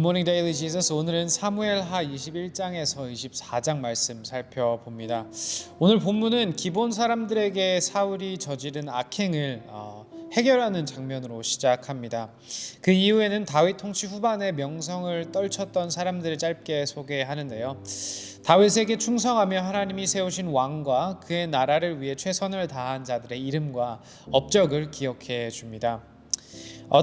굿모닝 데일리 지저스. 오늘은 사무엘하 21장에서 24장 말씀 살펴봅니다. 오늘 본문은 기본 사람들에게 사울이 저지른 악행을 해결하는 장면으로 시작합니다. 그 이후에는 다윗 통치 후반에 명성을 떨쳤던 사람들을 짧게 소개하는데요. 다윗에게 충성하며 하나님이 세우신 왕과 그의 나라를 위해 최선을 다한 자들의 이름과 업적을 기억해 줍니다.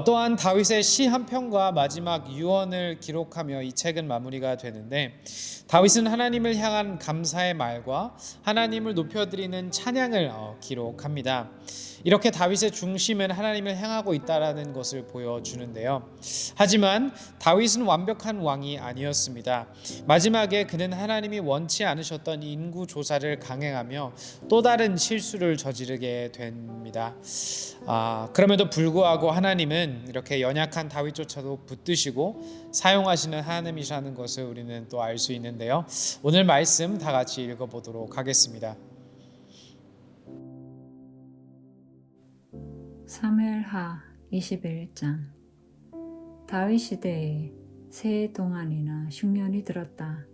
또한 다윗의 시 한 편과 마지막 유언을 기록하며 이 책은 마무리가 되는데, 다윗은 하나님을 향한 감사의 말과 하나님을 높여드리는 찬양을 기록합니다. 이렇게 다윗의 중심은 하나님을 향하고 있다라는 것을 보여주는데요. 하지만 다윗은 완벽한 왕이 아니었습니다. 마지막에 그는 하나님이 원치 않으셨던 인구 조사를 강행하며 또 다른 실수를 저지르게 됩니다. 그럼에도 불구하고 하나님은 이렇게 연약한 다윗조차도 붙드시고 사용하시는 하나님이라는 것을 우리는 또 알 수 있는데요. 오늘 말씀 다 같이 읽어보도록 하겠습니다. 사무엘하 21장. 다윗 시대에 세 동안이나 흉년이 들었다.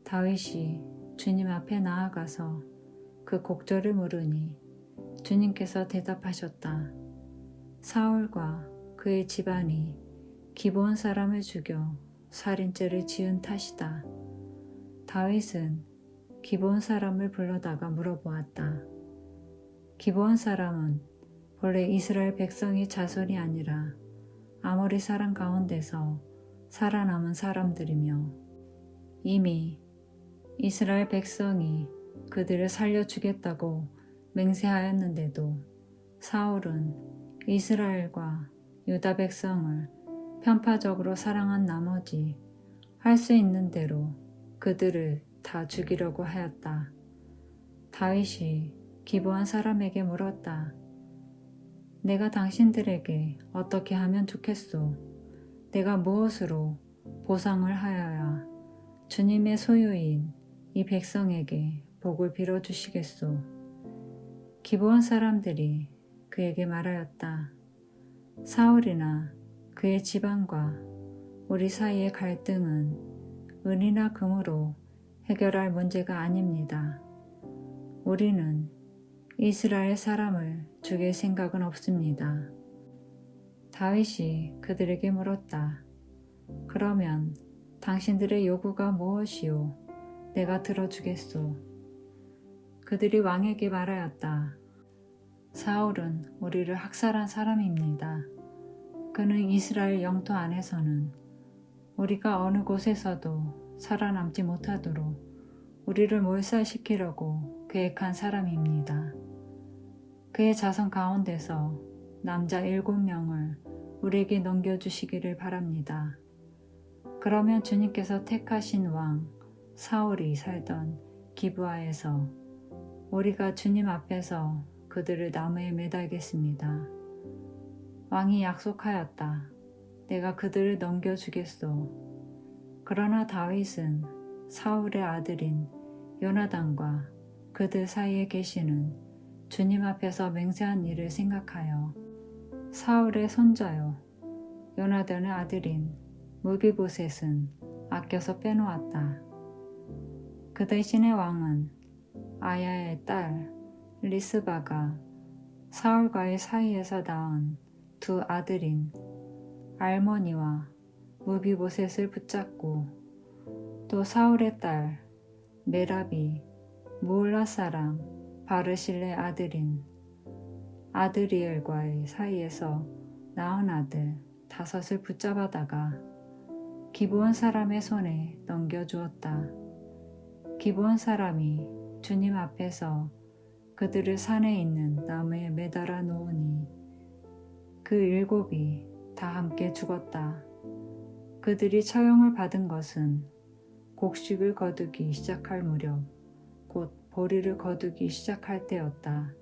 다윗이 주님 앞에 나아가서 그 곡절을 물으니 주님께서 대답하셨다. 사울과 그의 집안이 기브온 사람을 죽여 살인죄를 지은 탓이다. 다윗은 기브온 사람을 불러다가 물어보았다. 기브온 사람은 본래 이스라엘 백성의 자손이 아니라 아모리 사람 가운데서 살아남은 사람들이며 이미 이스라엘 백성이 그들을 살려주겠다고 맹세하였는데도 사울은 이스라엘과 유다 백성을 편파적으로 사랑한 나머지 할 수 있는 대로 그들을 다 죽이려고 하였다. 다윗이 기브온 사람에게 물었다. 내가 당신들에게 어떻게 하면 좋겠소? 내가 무엇으로 보상을 하여야 주님의 소유인 이 백성에게 복을 빌어주시겠소? 기브온 사람들이 그에게 말하였다. 사울이나 그의 집안과 우리 사이의 갈등은 은이나 금으로 해결할 문제가 아닙니다. 우리는 이스라엘 사람을 죽일 생각은 없습니다. 다윗이 그들에게 물었다. 그러면 당신들의 요구가 무엇이오? 내가 들어주겠소. 그들이 왕에게 말하였다. 사울은 우리를 학살한 사람입니다. 그는 이스라엘 영토 안에서는 우리가 어느 곳에서도 살아남지 못하도록 우리를 몰살시키려고 계획한 사람입니다. 그의 자손 가운데서 남자 7명을 우리에게 넘겨주시기를 바랍니다. 그러면 주님께서 택하신 왕 사울이 살던 기브아에서 우리가 주님 앞에서 그들을 나무에 매달겠습니다. 왕이 약속하였다. 내가 그들을 넘겨주겠소. 그러나 다윗은 사울의 아들인 요나단과 그들 사이에 계시는 주님 앞에서 맹세한 일을 생각하여 사울의 손자요 요나단의 아들인 무비보셋은 아껴서 빼놓았다. 그 대신에 왕은 아야의 딸 리스바가 사울과의 사이에서 낳은 두 아들인 알모니와 무비보셋을 붙잡고 또 사울의 딸 메랍이 무올라 사람 바르실레 아들인 아드리엘과의 사이에서 낳은 아들 5을 붙잡아다가 기브온 사람의 손에 넘겨주었다. 기브온 사람이 주님 앞에서 그들을 산에 있는 나무에 매달아 놓으니 그 7이 다 함께 죽었다. 그들이 처형을 받은 것은 곡식을 거두기 시작할 무렵 곧 보리를 거두기 시작할 때였다.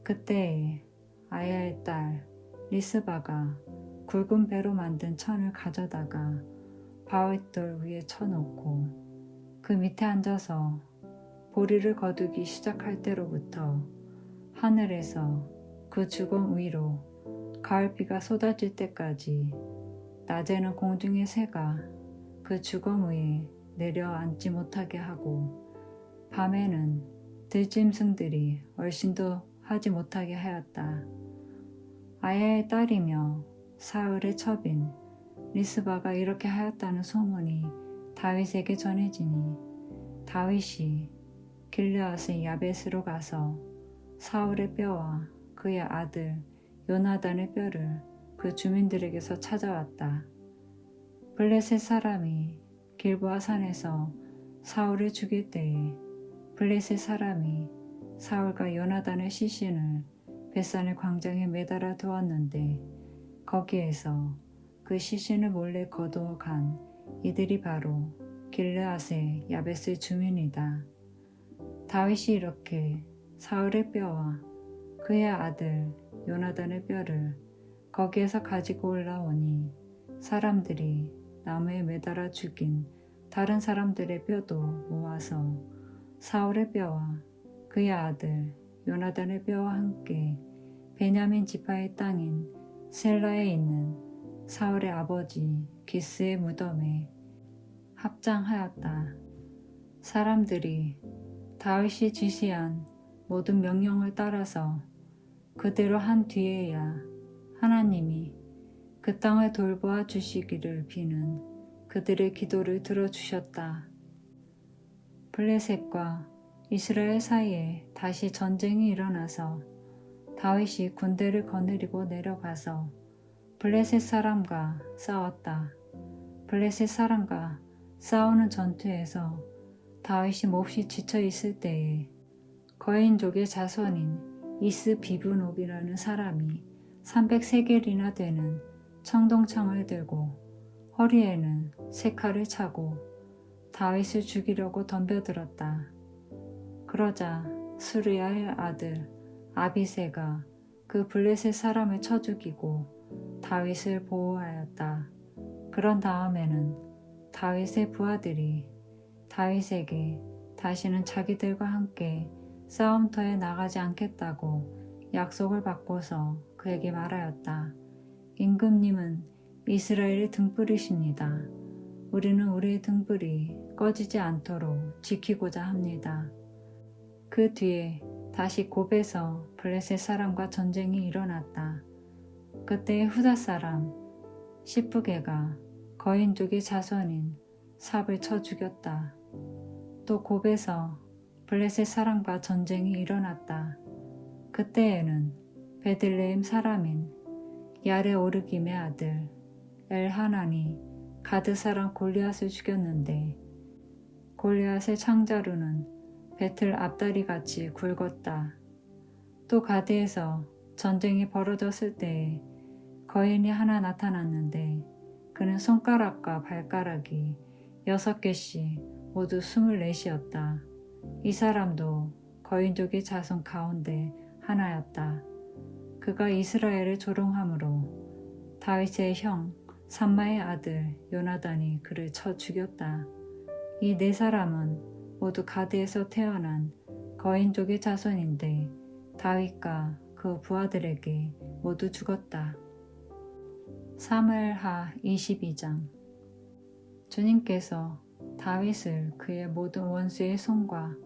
그때에 아야의 딸 리스바가 굵은 배로 만든 천을 가져다가 바윗돌 위에 쳐놓고 그 밑에 앉아서 보리를 거두기 시작할 때로부터 하늘에서 그 주공 위로 가을비가 쏟아질 때까지 낮에는 공중의 새가 그 주검 위에 내려앉지 못하게 하고 밤에는 들짐승들이 얼씬도 하지 못하게 하였다. 아야의 딸이며 사울의 첩인 리스바가 이렇게 하였다는 소문이 다윗에게 전해지니 다윗이 길르앗의 야벳으로 가서 사울의 뼈와 그의 아들 요나단의 뼈를 그 주민들에게서 찾아왔다. 블레셋 사람이 길보아 산에서 사울을 죽일 때에 블레셋 사람이 사울과 요나단의 시신을 벳산의 광장에 매달아 두었는데 거기에서 그 시신을 몰래 거두어 간 이들이 바로 길르앗의 야벳의 주민이다. 다윗이 이렇게 사울의 뼈와 그의 아들 요나단의 뼈를 거기에서 가지고 올라오니 사람들이 나무에 매달아 죽인 다른 사람들의 뼈도 모아서 사울의 뼈와 그의 아들 요나단의 뼈와 함께 베냐민 지파의 땅인 셀라에 있는 사울의 아버지 기스의 무덤에 합장하였다. 사람들이 다윗이 지시한 모든 명령을 따라서 그대로 한 뒤에야 하나님이 그 땅을 돌보아 주시기를 비는 그들의 기도를 들어주셨다. 블레셋과 이스라엘 사이에 다시 전쟁이 일어나서 다윗이 군대를 거느리고 내려가서 블레셋 사람과 싸웠다. 블레셋 사람과 싸우는 전투에서 다윗이 몹시 지쳐 있을 때에 거인족의 자손인 이스비브노비라는 사람이 300세겔이나 되는 청동창을 들고 허리에는 세 칼을 차고 다윗을 죽이려고 덤벼들었다. 그러자 수르야의 아들 아비새가 그 블레셋 사람을 쳐 죽이고 다윗을 보호하였다. 그런 다음에는 다윗의 부하들이 다윗에게 다시는 자기들과 함께 싸움터에 나가지 않겠다고 약속을 받고서 그에게 말하였다. 임금님은 이스라엘의 등불이십니다. 우리는 우리의 등불이 꺼지지 않도록 지키고자 합니다. 그 뒤에 다시 곱에서 블레셋 사람과 전쟁이 일어났다. 그때 후다 사람 시프게가 거인족의 자손인 삽을 쳐 죽였다. 또 곱에서 블레셋 사람과 전쟁이 일어났다. 그때에는 베들레헴 사람인 야레 오르김의 아들 엘하난이 가드 사람 골리앗을 죽였는데 골리앗의 창자루는 배틀 앞다리 같이 굵었다. 또 가드에서 전쟁이 벌어졌을 때에 거인이 하나 나타났는데 그는 손가락과 발가락이 6개씩 모두 24이었다. 이 사람도 거인족의 자손 가운데 하나였다. 그가 이스라엘을 조롱함으로 다윗의 형 삼마의 아들 요나단이 그를 쳐 죽였다. 이 네 사람은 모두 가드에서 태어난 거인족의 자손인데 다윗과 그 부하들에게 모두 죽었다. 사무엘하 22장. 주님께서 다윗을 그의 모든 원수의 손과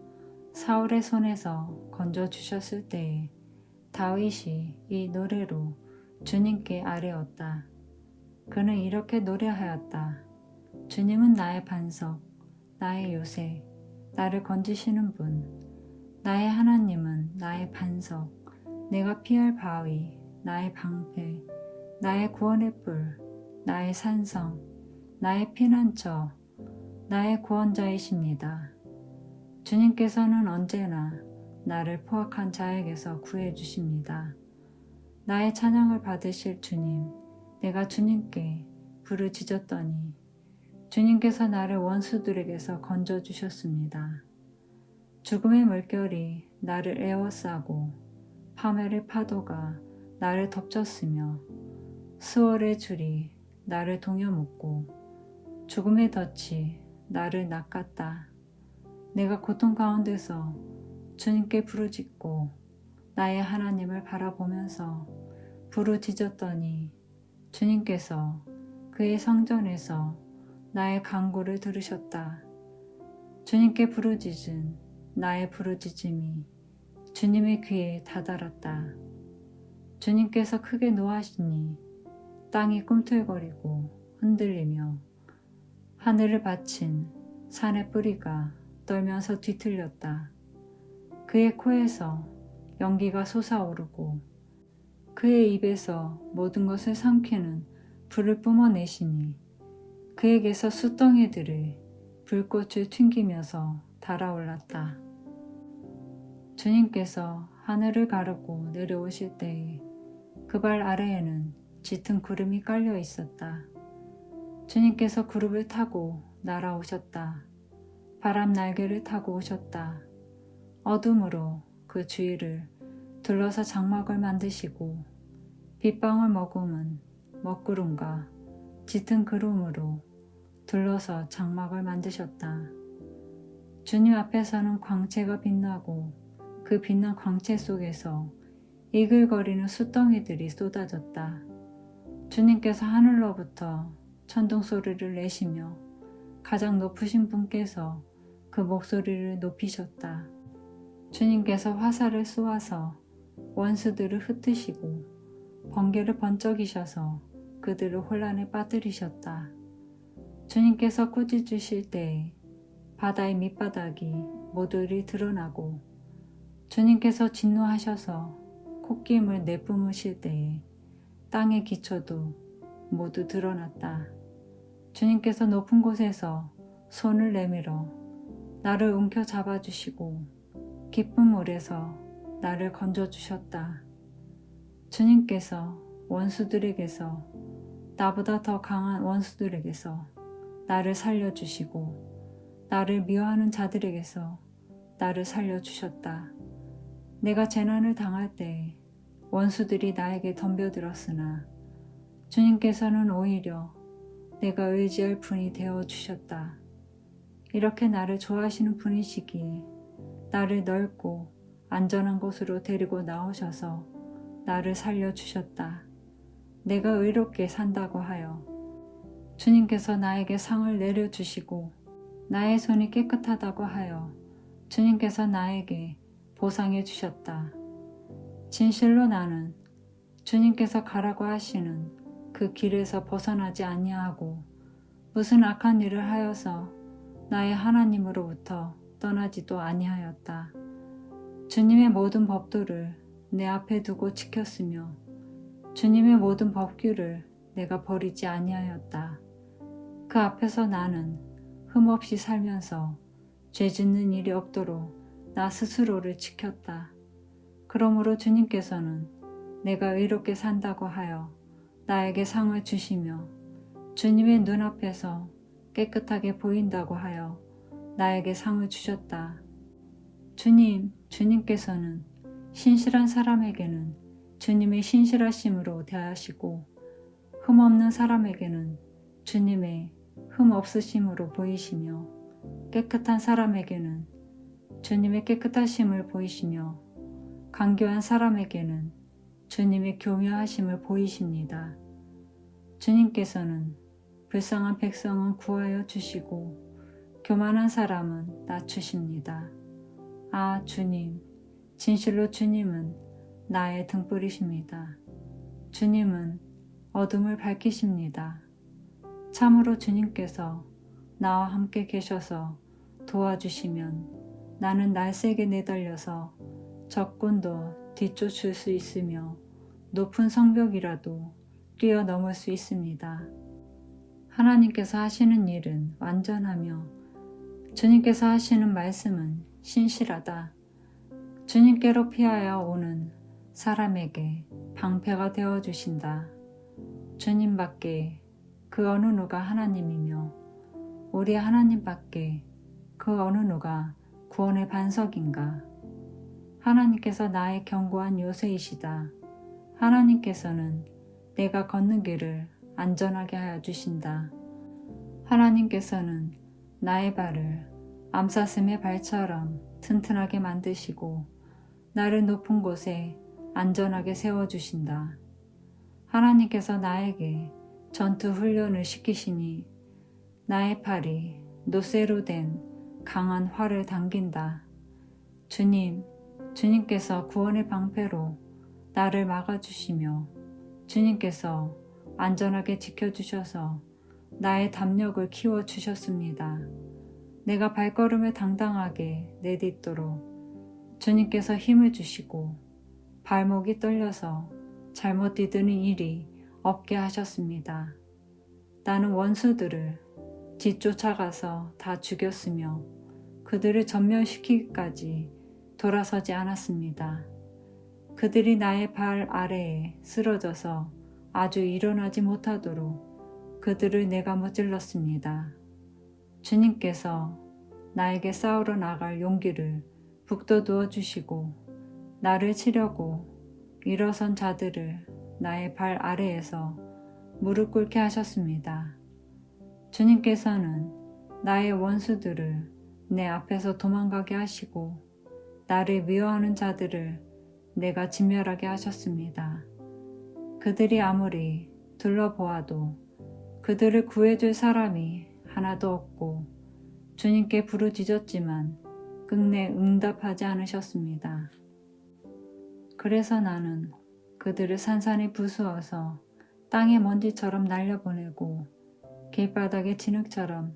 사울의 손에서 건져주셨을 때에 다윗이 이 노래로 주님께 아뢰었다. 그는 이렇게 노래하였다. 주님은 나의 반석, 나의 요새, 나를 건지시는 분. 나의 하나님은 나의 반석, 내가 피할 바위, 나의 방패, 나의 구원의 뿔, 나의 산성, 나의 피난처, 나의 구원자이십니다. 주님께서는 언제나 나를 포악한 자에게서 구해주십니다. 나의 찬양을 받으실 주님, 내가 주님께 부르짖었더니 주님께서 나를 원수들에게서 건져주셨습니다. 죽음의 물결이 나를 에워싸고 파멸의 파도가 나를 덮쳤으며 수월의 줄이 나를 동여묶고 죽음의 덫이 나를 낚았다. 내가 고통 가운데서 주님께 부르짖고 나의 하나님을 바라보면서 부르짖었더니 주님께서 그의 성전에서 나의 간구를 들으셨다. 주님께 부르짖은 나의 부르짖음이 주님의 귀에 다다랐다. 주님께서 크게 노하시니 땅이 꿈틀거리고 흔들리며 하늘을 받친 산의 뿌리가 떨면서 뒤틀렸다. 그의 코에서 연기가 솟아오르고 그의 입에서 모든 것을 삼키는 불을 뿜어내시니 그에게서 숯덩이들이 불꽃을 튕기면서 달아올랐다. 주님께서 하늘을 가르고 내려오실 때에 그 발 아래에는 짙은 구름이 깔려 있었다. 주님께서 구름을 타고 날아오셨다. 바람 날개를 타고 오셨다. 어둠으로 그 주위를 둘러서 장막을 만드시고 빗방울 머금은 먹구름과 짙은 구름으로 둘러서 장막을 만드셨다. 주님 앞에서는 광채가 빛나고 그 빛난 광채 속에서 이글거리는 숯덩이들이 쏟아졌다. 주님께서 하늘로부터 천둥 소리를 내시며 가장 높으신 분께서 그 목소리를 높이셨다. 주님께서 화살을 쏘아서 원수들을 흩으시고 번개를 번쩍이셔서 그들을 혼란에 빠뜨리셨다. 주님께서 꾸짖으실 때에 바다의 밑바닥이 모조리 드러나고 주님께서 진노하셔서 콧김을 내뿜으실 때에 땅의 기초도 모두 드러났다. 주님께서 높은 곳에서 손을 내밀어 나를 움켜 잡아주시고 깊은 물에서 나를 건져주셨다. 주님께서 원수들에게서 나보다 더 강한 원수들에게서 나를 살려주시고 나를 미워하는 자들에게서 나를 살려주셨다. 내가 재난을 당할 때 원수들이 나에게 덤벼들었으나 주님께서는 오히려 내가 의지할 분이 되어주셨다. 이렇게 나를 좋아하시는 분이시기에 나를 넓고 안전한 곳으로 데리고 나오셔서 나를 살려주셨다. 내가 의롭게 산다고 하여 주님께서 나에게 상을 내려주시고 나의 손이 깨끗하다고 하여 주님께서 나에게 보상해 주셨다. 진실로 나는 주님께서 가라고 하시는 그 길에서 벗어나지 아니하고 무슨 악한 일을 하여서 나의 하나님으로부터 떠나지도 아니하였다. 주님의 모든 법도를 내 앞에 두고 지켰으며 주님의 모든 법규를 내가 버리지 아니하였다. 그 앞에서 나는 흠없이 살면서 죄 짓는 일이 없도록 나 스스로를 지켰다. 그러므로 주님께서는 내가 의롭게 산다고 하여 나에게 상을 주시며 주님의 눈앞에서 깨끗하게 보인다고 하여 나에게 상을 주셨다. 주님께서는 신실한 사람에게는 주님의 신실하심으로 대하시고 흠없는 사람에게는 주님의 흠 없으심으로 보이시며 깨끗한 사람에게는 주님의 깨끗하심을 보이시며 간교한 사람에게는 주님의 교묘하심을 보이십니다. 주님께서는 불쌍한 백성은 구하여 주시고 교만한 사람은 낮추십니다. 아, 주님, 진실로 주님은 나의 등불이십니다. 주님은 어둠을 밝히십니다. 참으로 주님께서 나와 함께 계셔서 도와주시면 나는 날쌔게 내달려서 적군도 뒤쫓을 수 있으며 높은 성벽이라도 뛰어넘을 수 있습니다. 하나님께서 하시는 일은 완전하며 주님께서 하시는 말씀은 신실하다. 주님께로 피하여 오는 사람에게 방패가 되어주신다. 주님밖에 그 어느 누가 하나님이며 우리 하나님밖에 그 어느 누가 구원의 반석인가. 하나님께서 나의 견고한 요새이시다. 하나님께서는 내가 걷는 길을 안전하게 하여 주신다. 하나님께서는 나의 발을 암사슴의 발처럼 튼튼하게 만드시고 나를 높은 곳에 안전하게 세워주신다. 하나님께서 나에게 전투 훈련을 시키시니 나의 팔이 노쇠로 된 강한 활을 당긴다. 주님께서 구원의 방패로 나를 막아주시며 주님께서 안전하게 지켜주셔서 나의 담력을 키워주셨습니다. 내가 발걸음을 당당하게 내딛도록 주님께서 힘을 주시고 발목이 떨려서 잘못 디드는 일이 없게 하셨습니다. 나는 원수들을 뒤쫓아가서 다 죽였으며 그들을 전멸시키기까지 돌아서지 않았습니다. 그들이 나의 발 아래에 쓰러져서 아주 일어나지 못하도록 그들을 내가 무찔렀습니다. 주님께서 나에게 싸우러 나갈 용기를 북돋워 주시고 나를 치려고 일어선 자들을 나의 발 아래에서 무릎 꿇게 하셨습니다. 주님께서는 나의 원수들을 내 앞에서 도망가게 하시고 나를 미워하는 자들을 내가 진멸하게 하셨습니다. 그들이 아무리 둘러보아도 그들을 구해줄 사람이 하나도 없고 주님께 부르짖었지만 끝내 응답하지 않으셨습니다. 그래서 나는 그들을 산산이 부수어서 땅의 먼지처럼 날려보내고 길바닥의 진흙처럼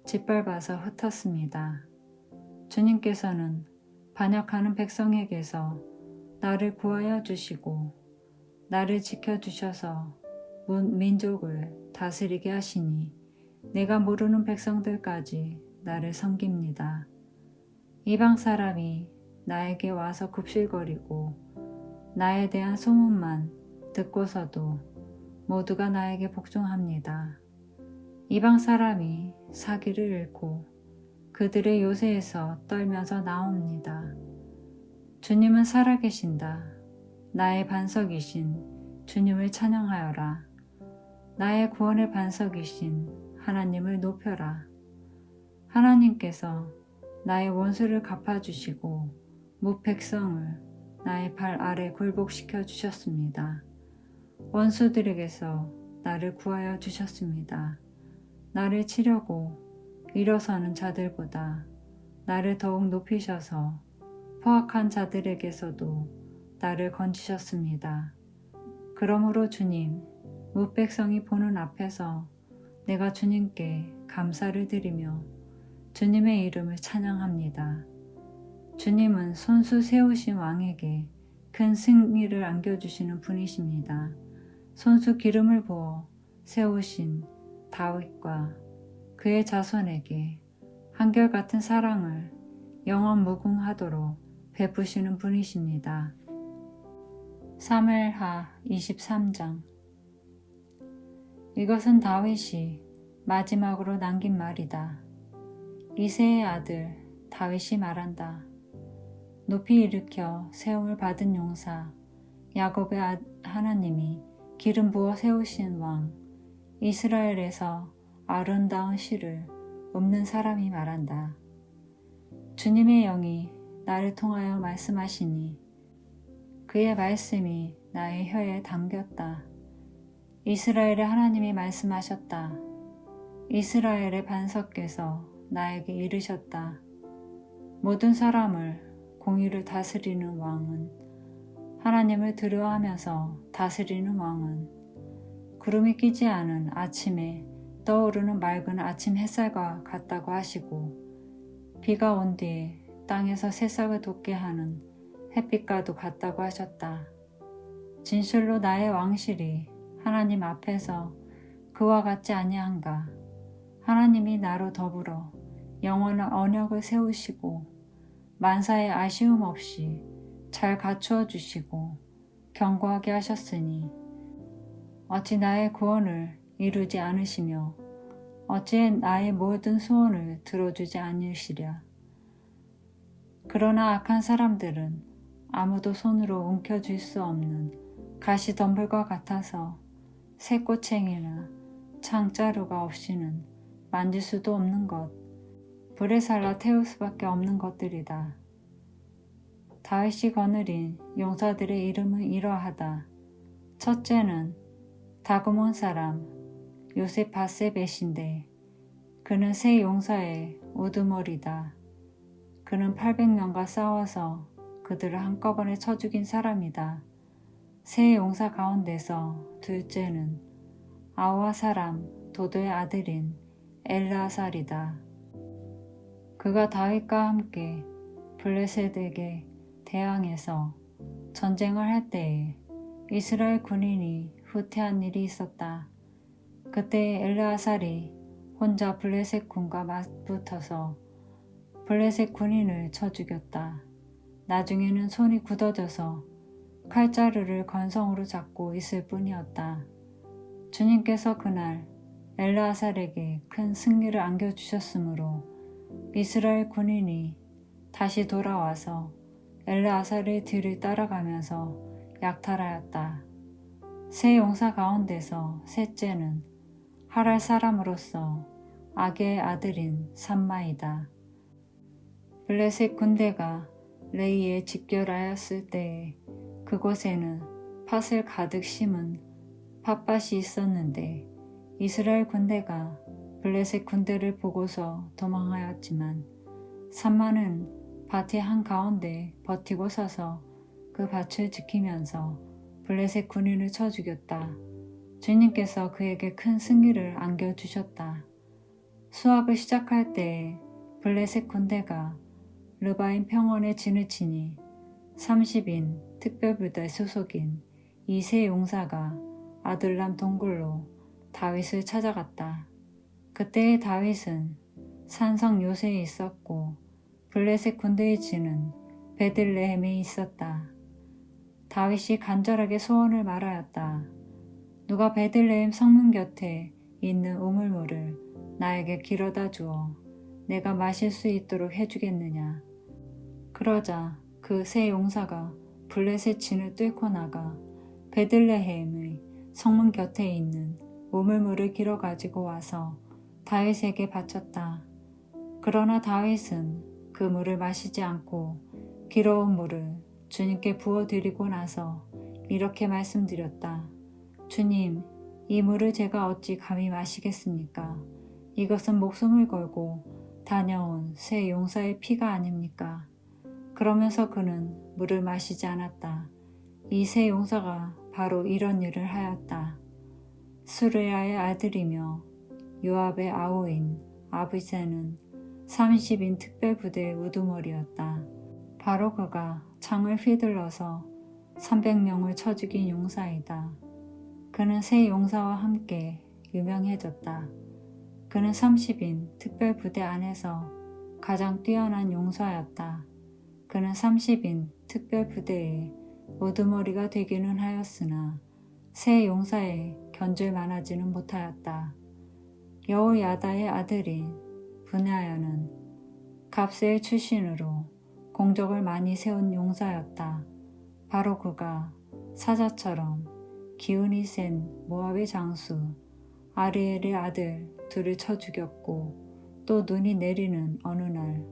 짓밟아서 흩었습니다. 주님께서는 반역하는 백성에게서 나를 구하여 주시고 나를 지켜주셔서 민족을 다스리게 하시니 내가 모르는 백성들까지 나를 섬깁니다. 이방 사람이 나에게 와서 굽실거리고 나에 대한 소문만 듣고서도 모두가 나에게 복종합니다. 이방 사람이 사기를 잃고 그들의 요새에서 떨면서 나옵니다. 주님은 살아계신다. 나의 반석이신 주님을 찬양하여라. 나의 구원의 반석이신 하나님을 높여라. 하나님께서 나의 원수를 갚아주시고 무백성을 나의 발 아래 굴복시켜 주셨습니다. 원수들에게서 나를 구하여 주셨습니다. 나를 치려고 일어서는 자들보다 나를 더욱 높이셔서 포악한 자들에게서도 나를 건지셨습니다. 그러므로 주님, 무백성이 보는 앞에서 내가 주님께 감사를 드리며 주님의 이름을 찬양합니다. 주님은 손수 세우신 왕에게 큰 승리를 안겨주시는 분이십니다. 손수 기름을 부어 세우신 다윗과 그의 자손에게 한결같은 사랑을 영원 무궁하도록 베푸시는 분이십니다. 사무엘하 23장. 이것은 다윗이 마지막으로 남긴 말이다. 이새의 아들 다윗이 말한다. 높이 일으켜 세움을 받은 용사 야곱의 하나님이 기름 부어 세우신 왕 이스라엘에서 아름다운 시를 읊는 사람이 말한다. 주님의 영이 나를 통하여 말씀하시니 그의 말씀이 나의 혀에 담겼다. 이스라엘의 하나님이 말씀하셨다. 이스라엘의 반석께서 나에게 이르셨다. 모든 사람을 공의를 다스리는 왕은 하나님을 두려워하면서 다스리는 왕은 구름이 끼지 않은 아침에 떠오르는 맑은 아침 햇살과 같다고 하시고 비가 온 뒤에 땅에서 새싹을 돋게 하는 햇빛과도 같다고 하셨다. 진실로 나의 왕실이 하나님 앞에서 그와 같지 아니한가. 하나님이 나로 더불어 영원한 언약을 세우시고 만사에 아쉬움 없이 잘 갖추어 주시고 견고하게 하셨으니 어찌 나의 구원을 이루지 않으시며 어찌 나의 모든 소원을 들어주지 않으시랴. 그러나 악한 사람들은 아무도 손으로 움켜쥘 수 없는 가시덤불과 같아서 새꼬챙이나 창자루가 없이는 만질 수도 없는 것, 불에 살라 태울 수밖에 없는 것들이다. 다윗이 거느린 용사들의 이름은 이러하다. 첫째는 다그몬 사람 요셉 바세벳인데 그는 새 용사의 우두머리다. 그는 800명과 싸워서 그들을 한꺼번에 쳐 죽인 사람이다. 세 용사 가운데서 둘째는 아우와 사람 도도의 아들인 엘르아살이다. 그가 다윗과 함께 블레셋에게 대항해서 전쟁을 할 때에 이스라엘 군인이 후퇴한 일이 있었다. 그때 엘르아살이 혼자 블레셋 군과 맞붙어서 블레셋 군인을 쳐 죽였다. 나중에는 손이 굳어져서 칼자루를 건성으로 잡고 있을 뿐이었다. 주님께서 그날 엘르아살에게 큰 승리를 안겨주셨으므로 이스라엘 군인이 다시 돌아와서 엘르아살의 뒤를 따라가면서 약탈하였다. 세 용사 가운데서 셋째는 하랄 사람으로서 아게의 아들인 삼마이다. 블레셋 군대가 레이에 집결하였을 때에 그곳에는 팥을 가득 심은 팥밭이 있었는데 이스라엘 군대가 블레셋 군대를 보고서 도망하였지만 삼마는 밭의 한가운데 버티고 서서 그 밭을 지키면서 블레셋 군인을 쳐 죽였다. 주님께서 그에게 큰 승리를 안겨주셨다. 수합을 시작할 때에 블레셋 군대가 르바임 평원에 진을 치니 30인 특별부대 소속인 이세 용사가 아둘람 동굴로 다윗을 찾아갔다. 그때의 다윗은 산성 요새에 있었고 블레셋 군대의 진은 베들레헴에 있었다. 다윗이 간절하게 소원을 말하였다. 누가 베들레헴 성문 곁에 있는 우물물을 나에게 길어다 주어 내가 마실 수 있도록 해주겠느냐. 그러자 그 세 용사가 블레셋 진을 뚫고 나가 베들레헴의 성문 곁에 있는 우물물을 길어 가지고 와서 다윗에게 바쳤다. 그러나 다윗은 그 물을 마시지 않고 길어온 물을 주님께 부어드리고 나서 이렇게 말씀드렸다. 주님, 이 물을 제가 어찌 감히 마시겠습니까? 이것은 목숨을 걸고 다녀온 새 용사의 피가 아닙니까? 그러면서 그는 물을 마시지 않았다. 이 새 용사가 바로 이런 일을 하였다. 수르야의 아들이며 요압의 아우인 아비새는 30인 특별부대의 우두머리였다. 바로 그가 창을 휘둘러서 300명을 쳐 죽인 용사이다. 그는 세 용사와 함께 유명해졌다. 그는 30인 특별부대 안에서 가장 뛰어난 용사였다. 그는 30인 특별부대의 우두머리가 되기는 하였으나 세 용사에 견줄 만하지는 못하였다. 여호야다의 아들인 브나야는 갑세의 출신으로 공적을 많이 세운 용사였다. 바로 그가 사자처럼 기운이 센 모압의 장수 아리엘의 아들 둘을 쳐 죽였고 또 눈이 내리는 어느 날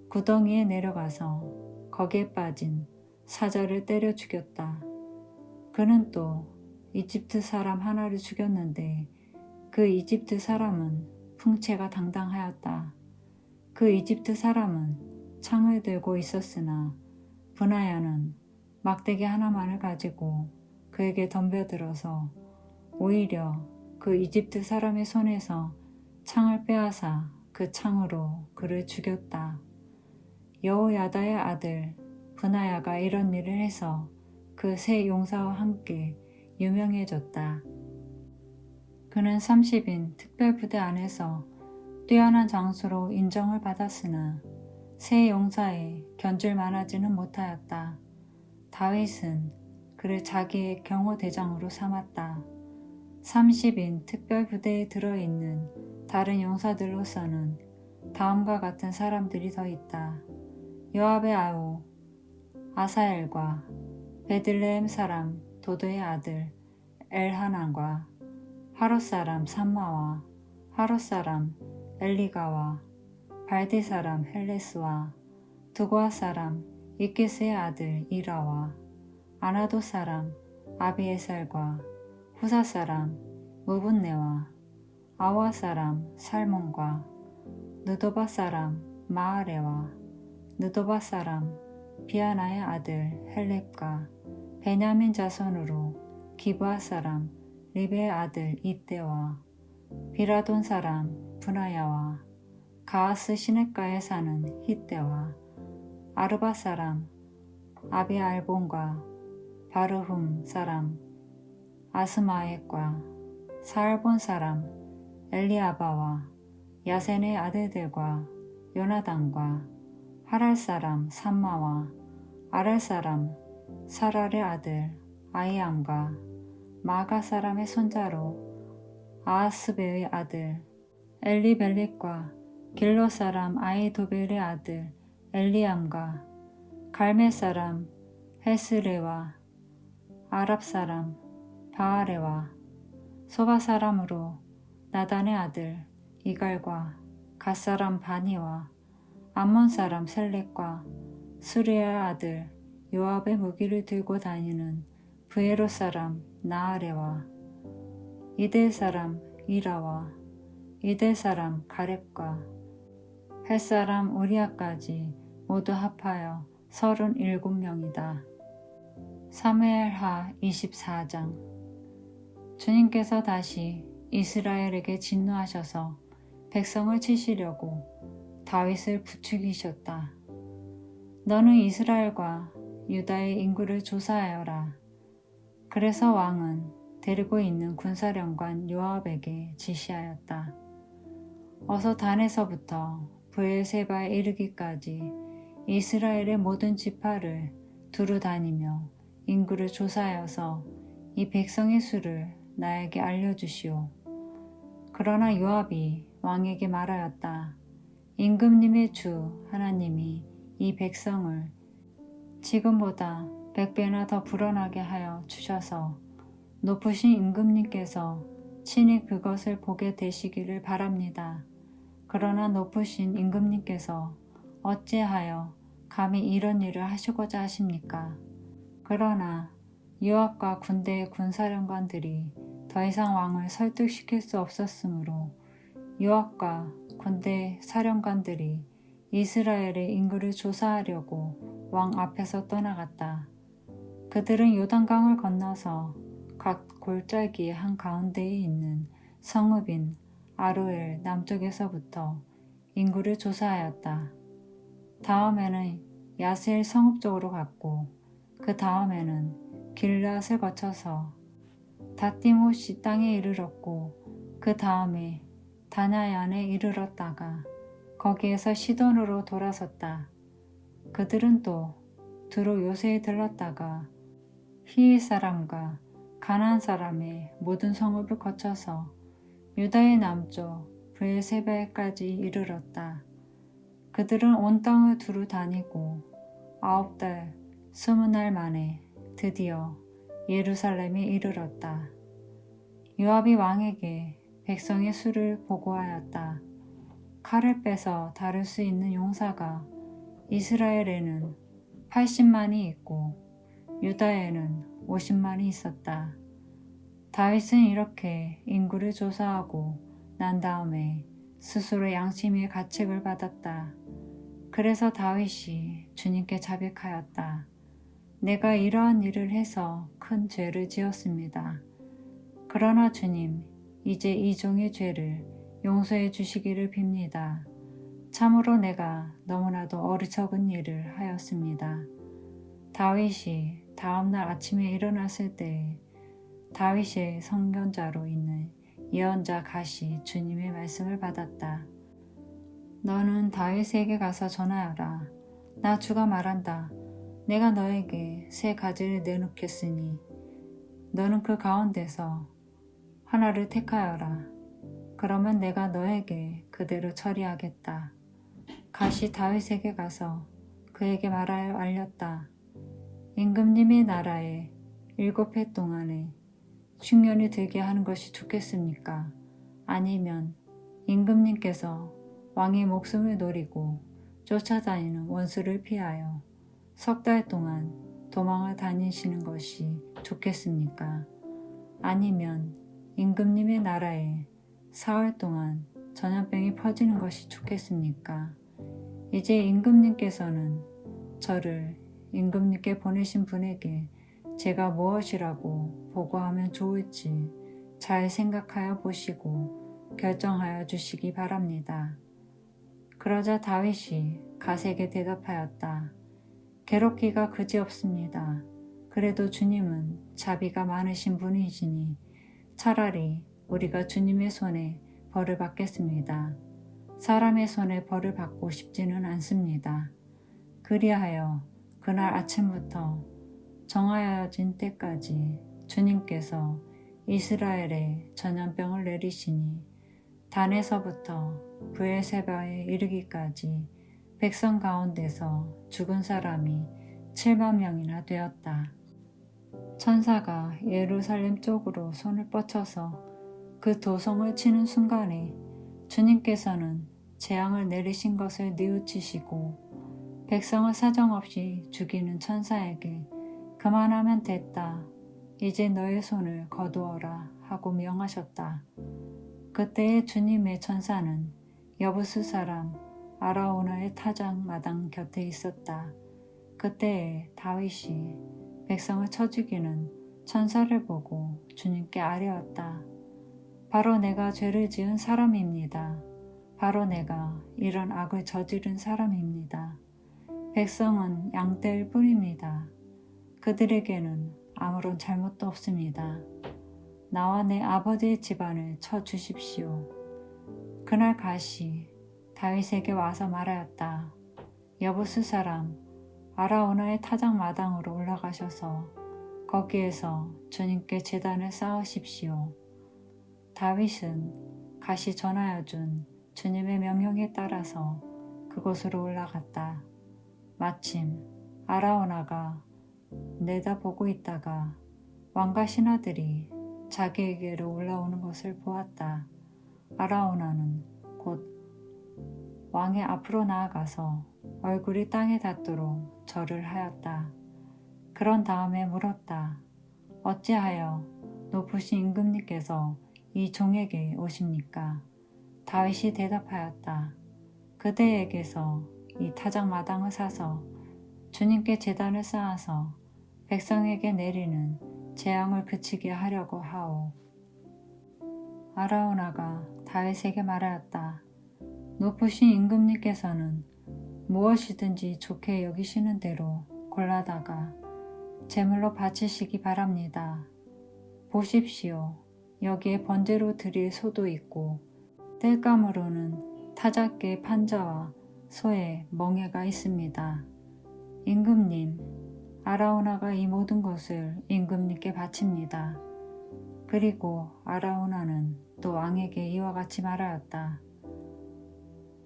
구덩이에 내려가서 거기에 빠진 사자를 때려 죽였다. 그는 또 이집트 사람 하나를 죽였는데 그 이집트 사람은 풍채가 당당하였다. 그 이집트 사람은 창을 들고 있었으나 브나야는 막대기 하나만을 가지고 그에게 덤벼들어서 오히려 그 이집트 사람의 손에서 창을 빼앗아 그 창으로 그를 죽였다. 여호야다의 아들 브나야가 이런 일을 해서 그 세 용사와 함께 유명해졌다. 그는 30인 특별부대 안에서 뛰어난 장수로 인정을 받았으나 세 용사에 견줄 만하지는 못하였다. 다윗은 그를 자기의 경호대장으로 삼았다. 30인 특별부대에 들어있는 다른 용사들로서는 다음과 같은 사람들이 더 있다. 요압의 아우 아사엘과 베들레헴 사람 도도의 아들 엘하난과 하롯 사람 삼마와 하롯 사람 엘리가와 발디 사람 헬레스와 두고아 사람 이기스의 아들 이라와 아나도 사람 아비에살과 후사 사람 무분네와 아와 사람 살몬과 느도바 사람 마아레와 느도바 사람 비아나의 아들 헬렙과 베냐민 자손으로 기브아 사람 리베의 아들 이때와 비라돈 사람 분하야와 가하스 시냇가에 사는 히때와 아르바 사람 아비알본과 바르훔 사람 아스마엣과 사알본 사람 엘리아바와 야센의 아들들과 요나단과 하랄 사람 삼마와 아랄 사람 사랄의 아들 아이암과 마가 사람의 손자로 아하스베의 아들 엘리벨릿과 길로 사람 아이도벨의 아들 엘리암과 갈멜 사람 헤스레와 아랍 사람 바아레와 소바 사람으로 나단의 아들 이갈과 갓 사람 바니와 암몬 사람 셀렉과 수리아의 아들 요압의 무기를 들고 다니는 브에로 사람 나아레와 이델 사람 이라와 이델 사람 가렙과 헬 사람 우리아까지 모두 합하여 37명이다. 사무엘하 24장. 주님께서 다시 이스라엘에게 진노하셔서 백성을 치시려고 다윗을 부추기셨다. 너는 이스라엘과 유다의 인구를 조사하여라. 그래서 왕은 데리고 있는 군사령관 요압에게 지시하였다. 어서 단에서부터 브엘세바에 이르기까지 이스라엘의 모든 지파를 두루 다니며 인구를 조사하여서 이 백성의 수를 나에게 알려주시오. 그러나 요압이 왕에게 말하였다. 임금님의 주 하나님이 이 백성을 지금보다 100배나 더 불어나게 하여 주셔서 높으신 임금님께서 친히 그것을 보게 되시기를 바랍니다. 그러나 높으신 임금님께서 어찌하여 감히 이런 일을 하시고자 하십니까? 그러나 요압과 군대의 군사령관들이 더 이상 왕을 설득시킬 수 없었으므로 요압과 군대 사령관들이 이스라엘의 인구를 조사하려고 왕 앞에서 떠나갔다. 그들은 요단강을 건너서 각 골짜기 한가운데에 있는 성읍인 아로엘 남쪽에서부터 인구를 조사하였다. 다음에는 야셀 성읍 쪽으로 갔고 그 다음에는 길앗을 거쳐서 다띠모시 땅에 이르렀고 그 다음에 다냐얀에 이르렀다가 거기에서 시돈으로 돌아섰다. 그들은 또 두로 요새에 들렀다가 히윗 사람과 가나안 사람의 모든 성읍을 거쳐서 유다의 남쪽 브엘세바에까지 이르렀다. 그들은 온 땅을 두루 다니고 9달 20날 만에 드디어 예루살렘에 이르렀다. 요압이 왕에게 백성의 수를 보고하였다. 칼을 빼서 다룰 수 있는 용사가 이스라엘에는 80만이 있고 유다에는 50만이 있었다. 다윗은 이렇게 인구를 조사하고 난 다음에 스스로 양심의 가책을 받았다. 그래서 다윗이 주님께 자백하였다. 내가 이러한 일을 해서 큰 죄를 지었습니다. 그러나 주님, 이제 이 종의 죄를 용서해 주시기를 빕니다. 참으로 내가 너무나도 어리석은 일을 하였습니다. 다윗이 다음날 아침에 일어났을 때 다윗의 선견자로 있는 예언자 갓이 주님의 말씀을 받았다. 너는 다윗에게 가서 전하여라. 나 주가 말한다. 내가 너에게 세 가지를 내놓겠으니 너는 그 가운데서 하나를 택하여라. 그러면 내가 너에게 그대로 처리하겠다. 갓이 다윗에게 가서 그에게 말하여 알렸다. 임금님의 나라에 7해 동안에 흉년이 들게 하는 것이 좋겠습니까? 아니면 임금님께서 왕의 목숨을 노리고 쫓아다니는 원수를 피하여 3달 동안 도망을 다니시는 것이 좋겠습니까? 아니면 임금님의 나라에 사흘 동안 전염병이 퍼지는 것이 좋겠습니까? 이제 임금님께서는 저를 임금님께 보내신 분에게 제가 무엇이라고 보고하면 좋을지 잘 생각하여 보시고 결정하여 주시기 바랍니다. 그러자 다윗이 갓에게 대답하였다. 괴롭기가 그지없습니다. 그래도 주님은 자비가 많으신 분이시니 차라리 우리가 주님의 손에 벌을 받겠습니다. 사람의 손에 벌을 받고 싶지는 않습니다. 그리하여 그날 아침부터 정하여진 때까지 주님께서 이스라엘에 전염병을 내리시니 단에서부터 브엘세바에 이르기까지 백성 가운데서 죽은 사람이 7만 명이나 되었다. 천사가 예루살렘 쪽으로 손을 뻗쳐서 그 도성을 치는 순간에 주님께서는 재앙을 내리신 것을 뉘우치시고 백성을 사정없이 죽이는 천사에게 그만하면 됐다. 이제 너의 손을 거두어라 하고 명하셨다. 그때의 주님의 천사는 여부스 사람 아라우나의 타작 마당 곁에 있었다. 그때에 다윗이 백성을 쳐 죽이는 천사를 보고 주님께 아뢰었다. 바로 내가 죄를 지은 사람입니다. 바로 내가 이런 악을 저지른 사람입니다. 백성은 양떼일 뿐입니다. 그들에게는 아무런 잘못도 없습니다. 나와 내 아버지의 집안을 쳐 주십시오. 그날 갓이 다윗에게 와서 말하였다. 여부스 사람 아라우나의 타작 마당으로 올라가셔서 거기에서 주님께 제단을 쌓으십시오. 다윗은 갓이 전하여 준 주님의 명령에 따라서 그곳으로 올라갔다. 마침 아라우나가 내다보고 있다가 왕과 신하들이 자기에게로 올라오는 것을 보았다. 아라우나는 곧 왕의 앞으로 나아가서 얼굴이 땅에 닿도록 절을 하였다. 그런 다음에 물었다. 어찌하여 높으신 임금님께서 이 종에게 오십니까? 다윗이 대답하였다. 그대에게서 이 타작 마당을 사서 주님께 제단을 쌓아서 백성에게 내리는 재앙을 그치게 하려고 하오. 아라우나가 다윗에게 말하였다. 높으신 임금님께서는 무엇이든지 좋게 여기시는 대로 골라다가 제물로 바치시기 바랍니다. 보십시오. 여기에 번제로 드릴 소도 있고 땔감으로는 타작개 판자와 소의 멍에가 있습니다. 임금님, 아라우나가 이 모든 것을 임금님께 바칩니다. 그리고 아라우나는 또 왕에게 이와 같이 말하였다.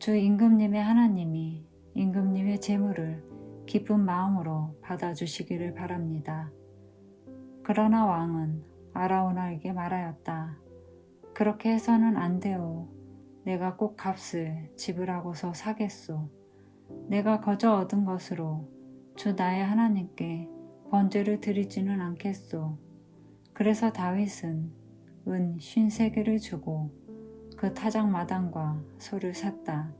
주 임금님의 하나님이 임금님의 제물을 기쁜 마음으로 받아주시기를 바랍니다. 그러나 왕은 아라우나에게 말하였다. 그렇게 해서는 안 되오. 내가 꼭 값을 지불하고서 사겠소. 내가 거저 얻은 것으로 주 나의 하나님께 번제를 드리지는 않겠소. 그래서 다윗은 은 53개를 주고 그 타작 마당과 소를 샀다.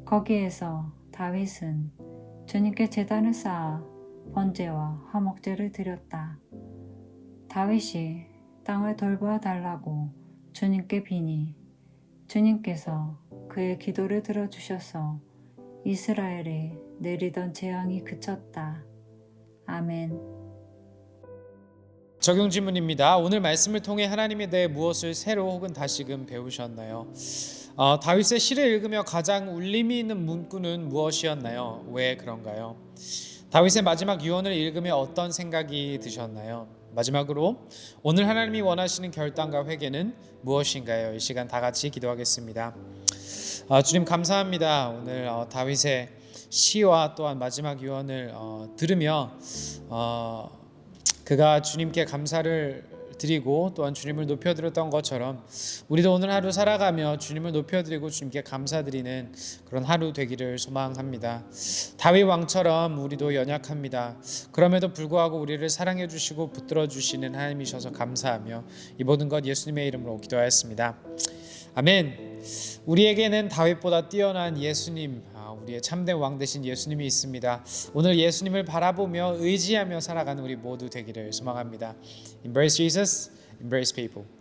거기에서 다윗은 주님께 제단을 쌓아 번제와 화목제를 드렸다. 다윗이 땅을 돌보아 달라고 주님께 비니 주님께서 그의 기도를 들어주셔서 이스라엘에 내리던 재앙이 그쳤다. 아멘. 적용 질문입니다. 오늘 말씀을 통해 하나님에 대해 무엇을 새로 혹은 다시금 배우셨나요? 다윗의 시를 읽으며 가장 울림이 있는 문구는 무엇이었나요? 왜 그런가요? 다윗의 마지막 유언을 읽으며 어떤 생각이 드셨나요? 마지막으로 오늘 하나님이 원하시는 결단과 회개는 무엇인가요? 이 시간 다 같이 기도하겠습니다. 주님 감사합니다. 오늘 다윗의 시와 또한 마지막 유언을 들으며 그가 주님께 감사를 드리고 또한 주님을 높여드렸던 것처럼 우리도 오늘 하루 살아가며 주님을 높여드리고 주님께 감사드리는 그런 하루 되기를 소망합니다. 다윗 왕처럼 우리도 연약합니다. 그럼에도 불구하고 우리를 사랑해 주시고 붙들어 주시는 하나님이셔서 감사하며 이 모든 것 예수님의 이름으로 기도하였습니다. 아멘. 우리에게는 다윗보다 뛰어난 예수님, 우리의 참된 왕 되신 예수님이 있습니다. 오늘 예수님을 바라보며 의지하며 살아가는 우리 모두 되기를 소망합니다. Embrace Jesus, embrace people.